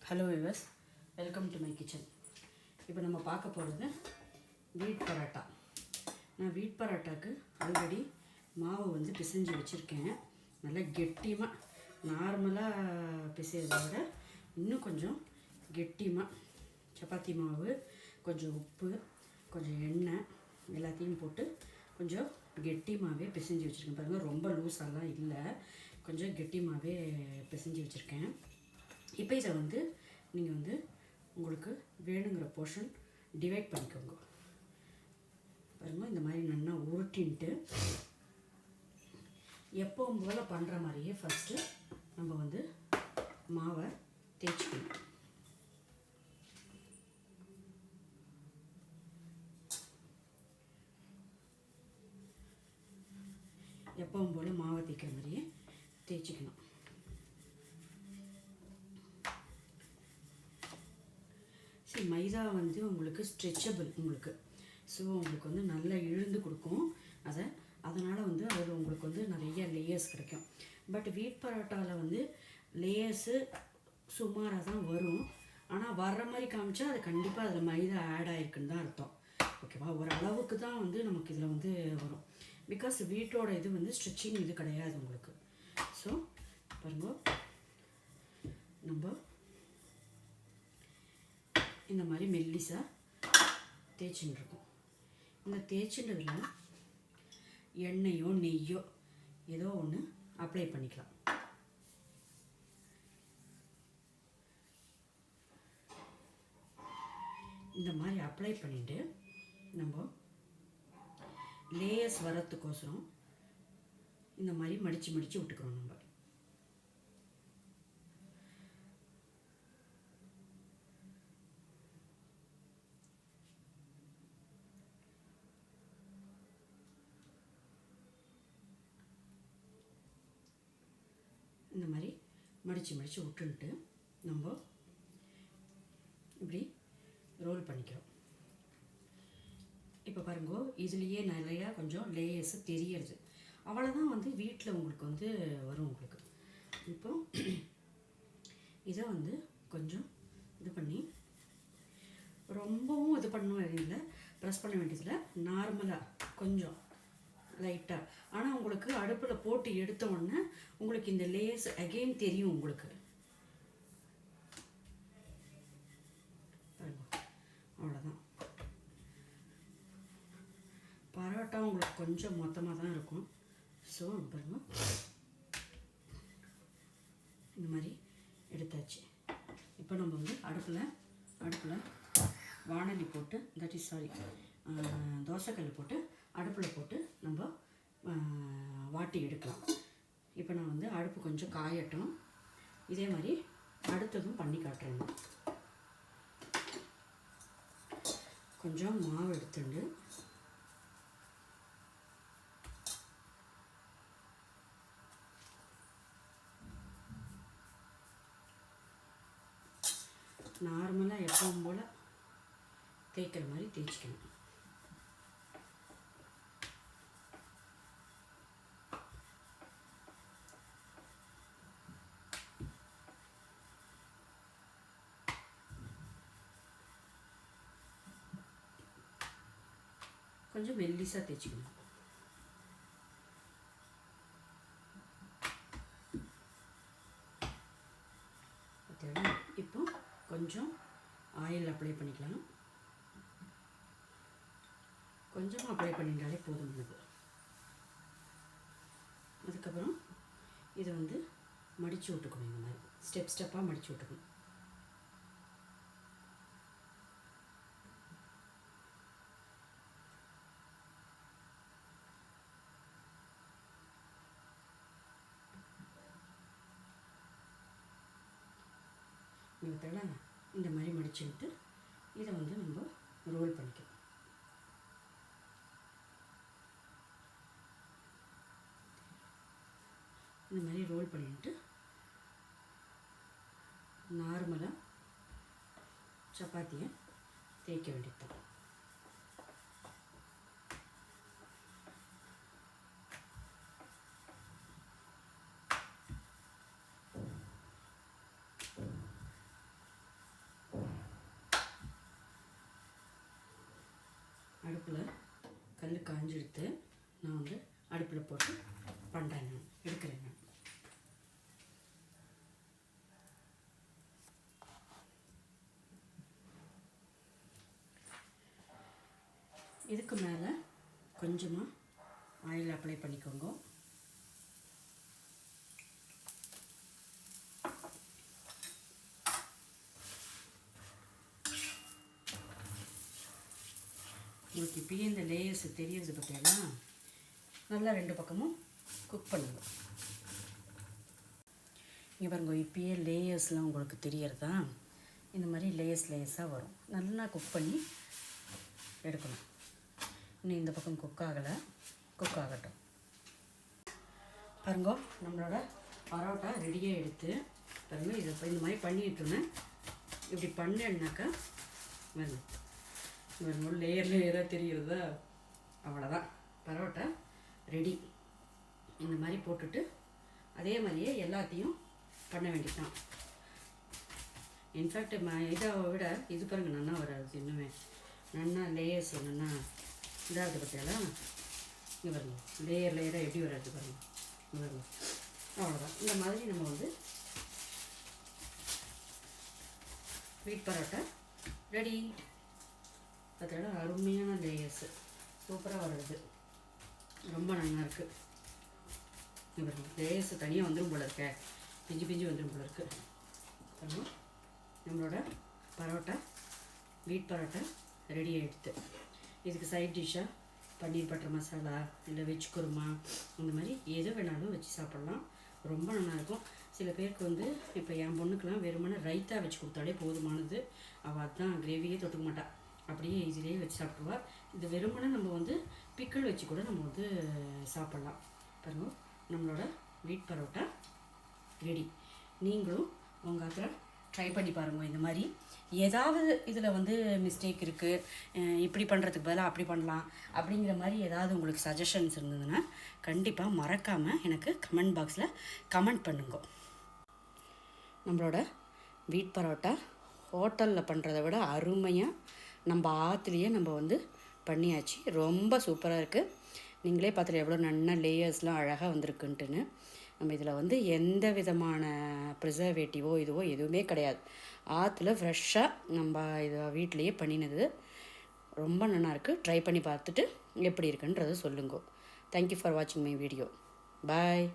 Hello viewers, welcome to my kitchen. இப்போ நம்ம பார்க்க போகிறது வீட் பரோட்டா. நான் வீட் பரோட்டாவுக்கு ஆல்ரெடி மாவு வந்து பிசைஞ்சு வச்சுருக்கேன். நல்லா கெட்டியமாக, நார்மலாக பிசைறதை விட இன்னும் கொஞ்சம் கெட்டியமாக சப்பாத்தி மாவு, கொஞ்சம் உப்பு, கொஞ்சம் எண்ணெய் எல்லாத்தையும் போட்டு கொஞ்சம் கெட்டியமாகவே பிசைஞ்சு வச்சுருக்கேன். பாருங்கள், ரொம்ப லூஸாலாம் இல்லை, கொஞ்சம் கெட்டியமாகவே பிசைஞ்சு வச்சுருக்கேன். இப்போ இதை வந்து நீங்கள் வந்து உங்களுக்கு வேணுங்கிற போர்ஷன் டிவைட் பண்ணிக்கோங்க. பாருங்கள், இந்த மாதிரி நல்லா உருட்டின்ட்டு எப்பவும் போல் பண்ணுற மாதிரியே ஃபஸ்ட்டு நம்ம வந்து மாவை தேய்ச்சிக்கணும். எப்பவும் போல் மாவை தேய்க்கிற மாதிரியே தேய்ச்சிக்கணும். சரி, மைதா வந்து உங்களுக்கு ஸ்ட்ரெச்சபிள் உங்களுக்கு, ஸோ உங்களுக்கு வந்து நல்லா இழுந்து கொடுக்கும். அதனால் வந்து அதில் உங்களுக்கு வந்து நிறைய லேயர்ஸ் கிடைக்கும். பட் வீட் பரோட்டாவில் வந்து லேயர்ஸு சுமாராக தான் வரும். ஆனால் வர்ற மாதிரி காமிச்சா அது கண்டிப்பாக அதில் மைதா ஆட் ஆகிருக்குன்னு தான் அர்த்தம். ஓகேவா? ஒரு அளவுக்கு தான் வந்து நமக்கு இதில் வந்து வரும். பிகாஸ் வீட்டோட இது வந்து ஸ்ட்ரெச்சிங் இது கிடையாது உங்களுக்கு. ஸோ பாருங்க, நம்ம இந்த மாதிரி மெல்லிசாக தேய்ச்சின்னு இருக்கும். இந்த தேய்ச்சின்றதில் எண்ணெயோ நெய்யோ ஏதோ ஒன்று அப்ளை பண்ணிக்கலாம். இந்த மாதிரி அப்ளை பண்ணிவிட்டு நம்ம லேயர்ஸ் வரத்துக்கோசரம் இந்த மாதிரி மடித்து மடித்து விட்டுக்கிறோம். நம்ம இந்த மாதிரி மடித்து மடித்து விட்டுன்ட்டு நம்ம இப்படி ரோல் பண்ணிக்கிறோம். இப்போ பாருங்கோ, இதுலேயே நிறையா கொஞ்சம் லேயர்ஸு தெரியறது. அவ்வளோதான் வந்து வீட்டில் உங்களுக்கு வந்து வரும் உங்களுக்கு. இப்போ இதை வந்து கொஞ்சம் இது பண்ணி, ரொம்பவும் இது பண்ண வேண்டியதில்லை, ப்ரெஸ் பண்ண வேண்டியதில்லை, நார்மலாக கொஞ்சம் லைட்டாக. ஆனால் உங்களுக்கு அடுப்பில் போட்டு எடுத்த உடனே உங்களுக்கு இந்த லேயர்ஸ் அகெயின் தெரியும் உங்களுக்கு. அவ்வளோதான். பரோட்டா உங்களுக்கு கொஞ்சம் மொத்தமாக தான் இருக்கும். ஸோ பாருங்க, இந்த மாதிரி எடுத்தாச்சு. இப்போ நம்ம வந்து அடுப்பில் வாணலி போட்டு, தட் இஸ் சாரி, தோசைக்கல் போட்டு அடுப்பில் போட்டு நம்ம வாட்டி எடுக்கலாம். இப்போ நான் வந்து அடுப்பு கொஞ்சம் காயட்டும். இதே மாதிரி அடுத்ததும் பண்ணி காட்டுறேன். கொஞ்சம் மாவு எடுத்துண்டு நார்மலாக எப்பவும் போல் தேய்க்கிற மாதிரி தேய்ச்சிக்கணும். கொஞ்சம் மெல்லிசாக தேய்ச்சிக்கணும். இப்போ கொஞ்சம் ஆயில் அப்ளை பண்ணிக்கலாம். கொஞ்சம் அப்ளை பண்ணிட்டாலே போதுமானது. அதுக்கப்புறம் இதை வந்து மடித்து விட்டுக்கணும். இந்த மாதிரி ஸ்டெப்பாக மடித்து விட்டுக்கணும். இந்த மாதிரி மடிச்சுட்டு இதை வந்து நம்ம ரோல் பண்ணிக்கலாம். இந்த மாதிரி ரோல் பண்ணிட்டு நார்மலாக சப்பாத்தியை தேய்க்க வேண்டியது. காஞ்செடுத்து நான் வந்து அடுப்பில் போட்டு பண்ணுறேன், நான் எடுக்கிறேன். நான் இதுக்கு மேலே கொஞ்சமாக ஆயில் அப்ளை பண்ணிக்கோங்க. உங்களுக்கு இப்பயே இந்த லேயர்ஸ் தெரியறது பார்த்தீங்களா? நல்லா 2 பக்கமும் குக் பண்ணுங்க. இங்கே பாருங்க, இப்பயே லேயர்ஸ்லாம் உங்களுக்கு தெரியறதா? இந்த மாதிரி லேயர்ஸாக வரும். நல்லா குக் பண்ணி எடுக்கணும். இன்னும் இந்த பக்கம் குக் ஆகலை, குக் ஆகட்டும். பாருங்க, நம்மளோட பரோட்டா ரெடியாக எடுத்து பாருங்க. இதை இந்த மாதிரி பண்ணிட்டுருந்தேன். இப்படி பண்ணேன்னாக்கா வேணும் ஒரு லேயராக தெரியுறதா? அவ்வளோதான், பரோட்டா ரெடி. இந்த மாதிரி போட்டுட்டு அதே மாதிரியே எல்லாத்தையும் பண்ண வேண்டியதுதான். இன்ஃபேக்ட் இதை விட இது பாருங்கள் நல்லா வராது, இன்னுமே நல்லா லேயர்ஸ் என்னென்னா இதாக இருக்குது பார்த்தியாலா? இங்கே பாருங்க, லேயராக எப்படி வராது பாருங்கள். இங்கே பாருங்க, அவ்வளோதான். இந்த மாதிரி நம்ம வந்து வீட் பரோட்டா ரெடி. பார்த்தா அருமையான லேயர்ஸு, சூப்பராக வருது, ரொம்ப நல்லா இருக்குது. இங்கே பாருங்க, லேயர்ஸு தனியாக வந்துடும் போல இருக்க, பிஞ்சு பிஞ்சு வந்துடும் போல இருக்குது. பாருங்க, நம்மளோட பரோட்டா வீட் பரோட்டா ரெடி ஆகிடுது. இதுக்கு சைட் டிஷ்ஷாக பன்னீர் பட்டர் மசாலா இல்லை வெஜ் குருமா அந்த மாதிரி எது வேணாலும் வச்சு சாப்பிட்லாம், ரொம்ப நல்லாயிருக்கும். சில பேருக்கு வந்து இப்போ என் பொண்ணுக்கெலாம் வெறுமனே ரைத்தா வச்சு கொடுத்தாலே போதுமானது. அவள் அதுதான் கிரேவியே தொட்டுக்க மாட்டாள், அப்படியே ஈஸிலேயே வச்சு சாப்பிடுவா. இது வெறுமனே நம்ம வந்து பிக்கிள் வச்சு கூட நம்ம வந்து சாப்பிட்லாம். பாருங்க, நம்மளோட வீட் பரோட்டா ரெடி. நீங்களும் உங்கள் அதில் ட்ரை பண்ணி பாருங்கள். இந்த மாதிரி ஏதாவது இதில் வந்து மிஸ்டேக் இருக்குது, இப்படி பண்ணுறதுக்கு பதிலாக அப்படி பண்ணலாம் அப்படிங்கிற மாதிரி ஏதாவது உங்களுக்கு சஜஷன்ஸ் இருந்ததுன்னா கண்டிப்பாக மறக்காமல் எனக்கு கமெண்ட் பாக்ஸில் கமெண்ட் பண்ணுங்க. நம்மளோட வீட் பரோட்டா ஹோட்டலில் பண்ணுறத விட அருமையாக நம்ம ஆற்றுலேயே நம்ம வந்து பண்ணியாச்சு. ரொம்ப சூப்பராக இருக்குது. நீங்களே பார்த்துட்டு எவ்வளோ நல்ல லேயர்ஸ்லாம் அழகாக வந்திருக்குன்ட்டுன்னு. நம்ம இதில் வந்து எந்த விதமான ப்ரிசர்வேட்டிவோ இதுவோ எதுவுமே கிடையாது. ஆற்றுல ஃப்ரெஷ்ஷாக நம்ம இதை வீட்டிலையே பண்ணினது ரொம்ப நல்லாயிருக்கு. ட்ரை பண்ணி பார்த்துட்டு எப்படி இருக்குன்றதை சொல்லுங்க. தேங்க்யூ ஃபார் வாட்சிங் மை வீடியோ. பாய்.